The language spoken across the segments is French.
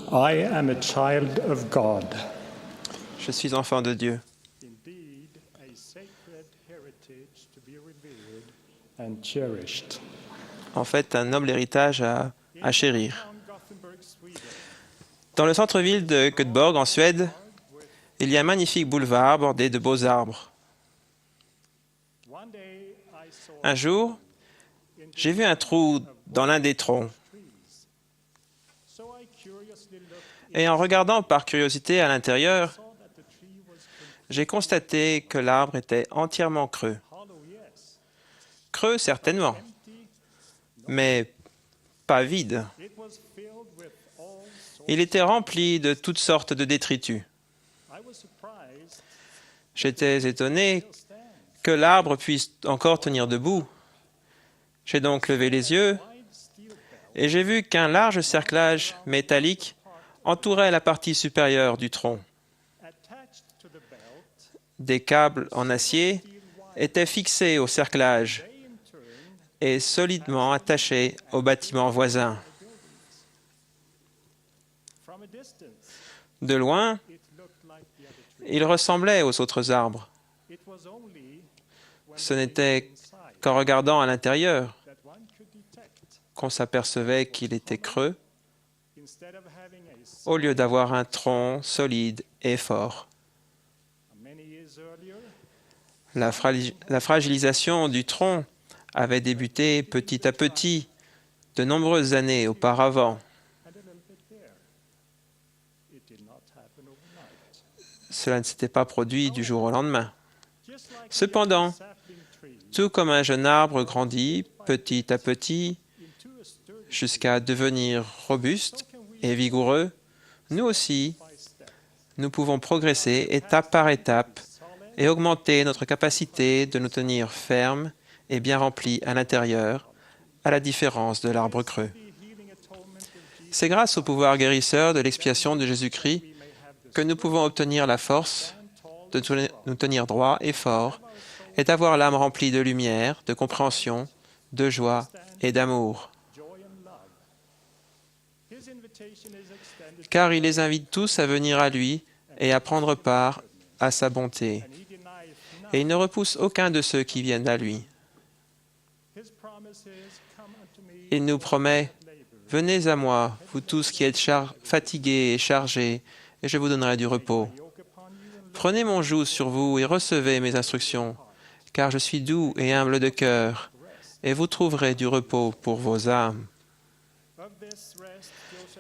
I am a child of God. Je suis enfant de Dieu. Indeed, a sacred heritage to be revered and cherished. En fait, un noble héritage à chérir. Dans le centre-ville de Göteborg, en Suède, il y a un magnifique boulevard bordé de beaux arbres. Un jour, j'ai vu un trou dans l'un des troncs. Et en regardant par curiosité à l'intérieur, j'ai constaté que l'arbre était entièrement creux. Creux, certainement, mais pas vide. Il était rempli de toutes sortes de détritus. J'étais étonné que l'arbre puisse encore tenir debout. J'ai donc levé les yeux et j'ai vu qu'un large cerclage métallique entourait la partie supérieure du tronc. Des câbles en acier étaient fixés au cerclage et solidement attachés au bâtiment voisin. De loin, il ressemblait aux autres arbres. Ce n'était qu'en regardant à l'intérieur qu'on s'apercevait qu'il était creux, au lieu d'avoir un tronc solide et fort. La fragilisation du tronc avait débuté petit à petit, de nombreuses années auparavant. Cela ne s'était pas produit du jour au lendemain. Cependant, tout comme un jeune arbre grandit petit à petit jusqu'à devenir robuste et vigoureux, nous aussi, nous pouvons progresser étape par étape et augmenter notre capacité de nous tenir fermes et bien remplis à l'intérieur, à la différence de l'arbre creux. C'est grâce au pouvoir guérisseur de l'expiation de Jésus-Christ que nous pouvons obtenir la force de nous tenir droits et forts et d'avoir l'âme remplie de lumière, de compréhension, de joie et d'amour. Car il les invite tous à venir à lui et à prendre part à sa bonté. Et il ne repousse aucun de ceux qui viennent à lui. Il nous promet « Venez à moi, vous tous qui êtes fatigués et chargés, et je vous donnerai du repos. Prenez mon joug sur vous et recevez mes instructions, car je suis doux et humble de cœur, et vous trouverez du repos pour vos âmes. »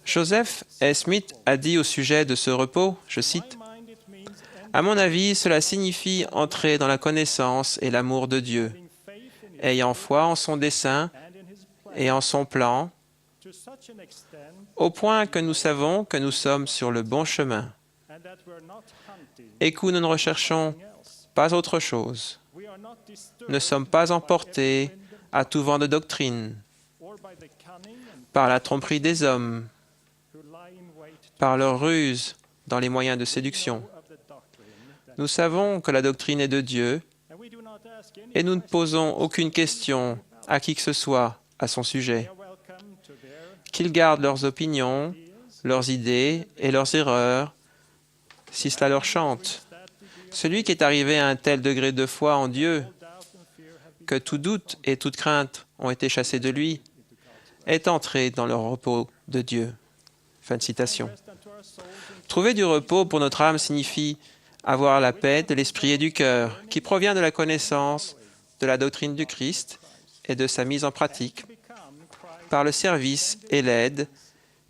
Joseph S. Smith a dit au sujet de ce repos, je cite, « À mon avis, cela signifie entrer dans la connaissance et l'amour de Dieu, ayant foi en son dessein et en son plan, au point que nous savons que nous sommes sur le bon chemin et que nous ne recherchons pas autre chose. Ne sommes pas emportés à tout vent de doctrine, par la tromperie des hommes, par leur ruse dans les moyens de séduction. Nous savons que la doctrine est de Dieu et nous ne posons aucune question à qui que ce soit à son sujet. Qu'ils gardent leurs opinions, leurs idées et leurs erreurs, si cela leur chante. Celui qui est arrivé à un tel degré de foi en Dieu, que tout doute et toute crainte ont été chassés de lui, est entré dans le repos de Dieu. Fin de citation. Trouver du repos pour notre âme signifie avoir la paix de l'esprit et du cœur, qui provient de la connaissance de la doctrine du Christ et de sa mise en pratique, par le service et l'aide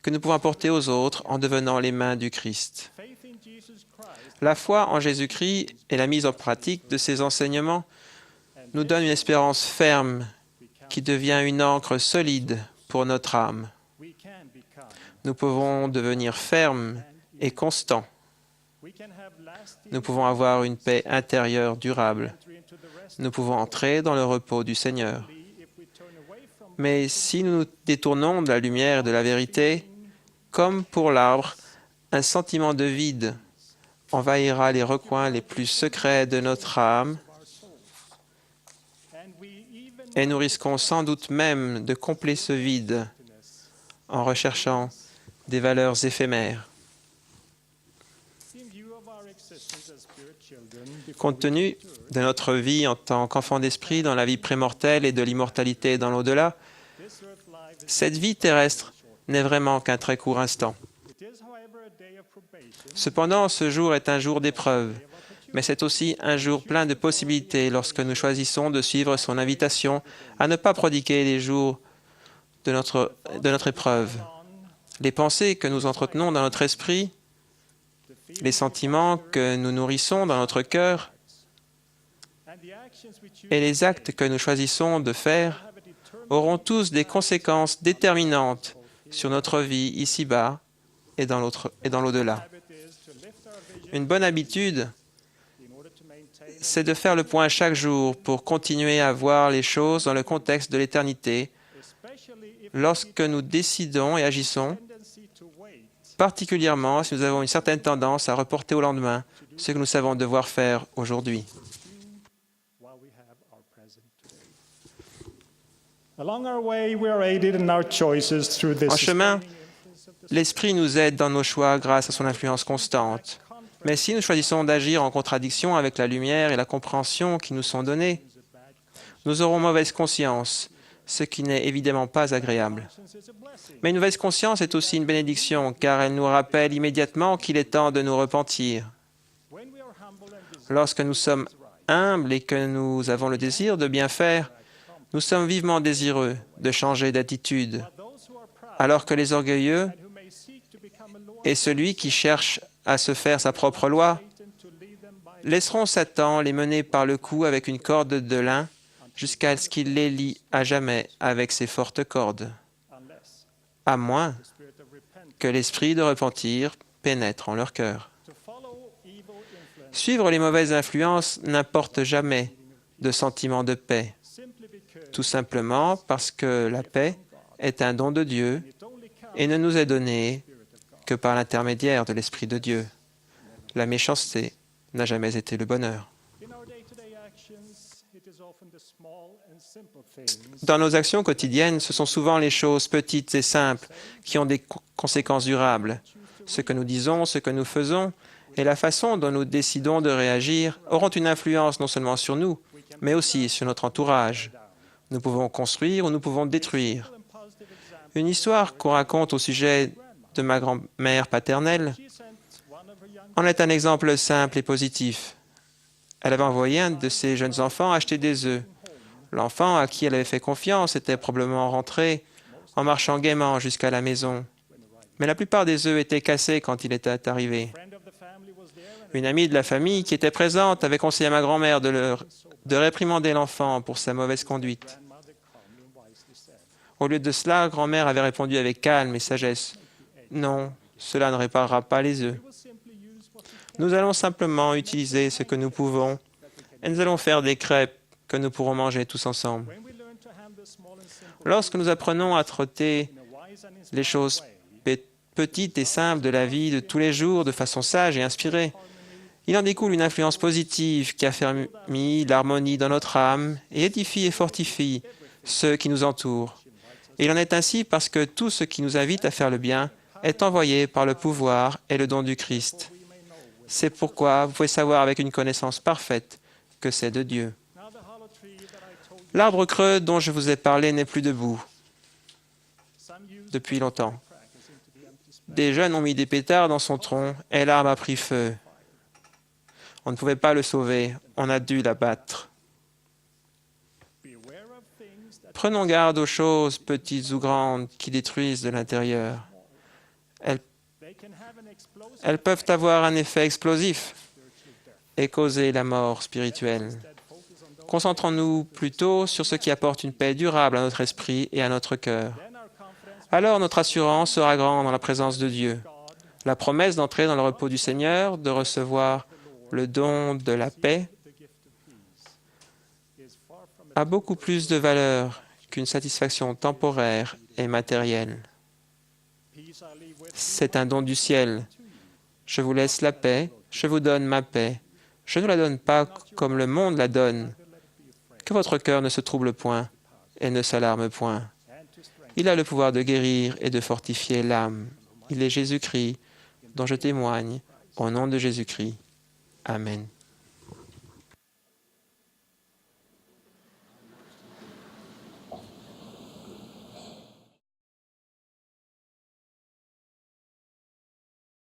que nous pouvons apporter aux autres en devenant les mains du Christ. La foi en Jésus-Christ et la mise en pratique de ses enseignements nous donnent une espérance ferme qui devient une ancre solide pour notre âme. Nous pouvons devenir fermes et constants. Nous pouvons avoir une paix intérieure durable. Nous pouvons entrer dans le repos du Seigneur. Mais si nous nous détournons de la lumière et de la vérité, comme pour l'arbre, un sentiment de vide envahira les recoins les plus secrets de notre âme et nous risquons sans doute même de combler ce vide en recherchant des valeurs éphémères. Compte tenu de notre vie en tant qu'enfant d'esprit dans la vie prémortelle et de l'immortalité dans l'au-delà, cette vie terrestre n'est vraiment qu'un très court instant. Cependant, ce jour est un jour d'épreuve, mais c'est aussi un jour plein de possibilités lorsque nous choisissons de suivre son invitation à ne pas prodiguer les jours de notre épreuve. Les pensées que nous entretenons dans notre esprit, les sentiments que nous nourrissons dans notre cœur et les actes que nous choisissons de faire auront tous des conséquences déterminantes sur notre vie ici-bas et dans l'au-delà. Une bonne habitude, c'est de faire le point chaque jour pour continuer à voir les choses dans le contexte de l'éternité lorsque nous décidons et agissons, particulièrement si nous avons une certaine tendance à reporter au lendemain ce que nous savons devoir faire aujourd'hui. En chemin, l'Esprit nous aide dans nos choix grâce à son influence constante. Mais si nous choisissons d'agir en contradiction avec la lumière et la compréhension qui nous sont données, nous aurons mauvaise conscience, ce qui n'est évidemment pas agréable. Mais une mauvaise conscience est aussi une bénédiction, car elle nous rappelle immédiatement qu'il est temps de nous repentir. Lorsque nous sommes humbles et que nous avons le désir de bien faire, nous sommes vivement désireux de changer d'attitude, alors que les orgueilleux et celui qui cherche à se faire sa propre loi laisseront Satan les mener par le cou avec une corde de lin jusqu'à ce qu'il les lie à jamais avec ses fortes cordes, à moins que l'esprit de repentir pénètre en leur cœur. Suivre les mauvaises influences n'apporte jamais de sentiment de paix, tout simplement parce que la paix est un don de Dieu et ne nous est donnée que par l'intermédiaire de l'Esprit de Dieu. La méchanceté n'a jamais été le bonheur. Dans nos actions quotidiennes, ce sont souvent les choses petites et simples qui ont des conséquences durables. Ce que nous disons, ce que nous faisons et la façon dont nous décidons de réagir auront une influence non seulement sur nous, mais aussi sur notre entourage. Nous pouvons construire ou nous pouvons détruire. Une histoire qu'on raconte au sujet de ma grand-mère paternelle en est un exemple simple et positif. Elle avait envoyé un de ses jeunes enfants acheter des œufs. L'enfant à qui elle avait fait confiance était probablement rentré en marchant gaiement jusqu'à la maison. Mais la plupart des œufs étaient cassés quand il était arrivé. Une amie de la famille qui était présente avait conseillé à ma grand-mère de réprimander l'enfant pour sa mauvaise conduite. Au lieu de cela, grand-mère avait répondu avec calme et sagesse, « Non, cela ne réparera pas les œufs. Nous allons simplement utiliser ce que nous pouvons et nous allons faire des crêpes que nous pourrons manger tous ensemble. » Lorsque nous apprenons à traiter les choses petites et simples de la vie de tous les jours de façon sage et inspirée, il en découle une influence positive qui affermit l'harmonie dans notre âme et édifie et fortifie ceux qui nous entourent. Et il en est ainsi parce que tout ce qui nous invite à faire le bien est envoyé par le pouvoir et le don du Christ. C'est pourquoi vous pouvez savoir avec une connaissance parfaite que c'est de Dieu. L'arbre creux dont je vous ai parlé n'est plus debout depuis longtemps. Des jeunes ont mis des pétards dans son tronc et l'arbre a pris feu. On ne pouvait pas le sauver, on a dû l'abattre. Prenons garde aux choses, petites ou grandes, qui détruisent de l'intérieur. Elles peuvent avoir un effet explosif et causer la mort spirituelle. Concentrons-nous plutôt sur ce qui apporte une paix durable à notre esprit et à notre cœur. Alors notre assurance sera grande dans la présence de Dieu. La promesse d'entrer dans le repos du Seigneur, de recevoir le don de la paix, a beaucoup plus de valeur qu'une satisfaction temporaire et matérielle. C'est un don du ciel. Je vous laisse la paix, je vous donne ma paix. Je ne la donne pas comme le monde la donne. Que votre cœur ne se trouble point et ne s'alarme point. Il a le pouvoir de guérir et de fortifier l'âme il est Jésus-Christ, dont je témoigne, au nom de Jésus-Christ. Amen.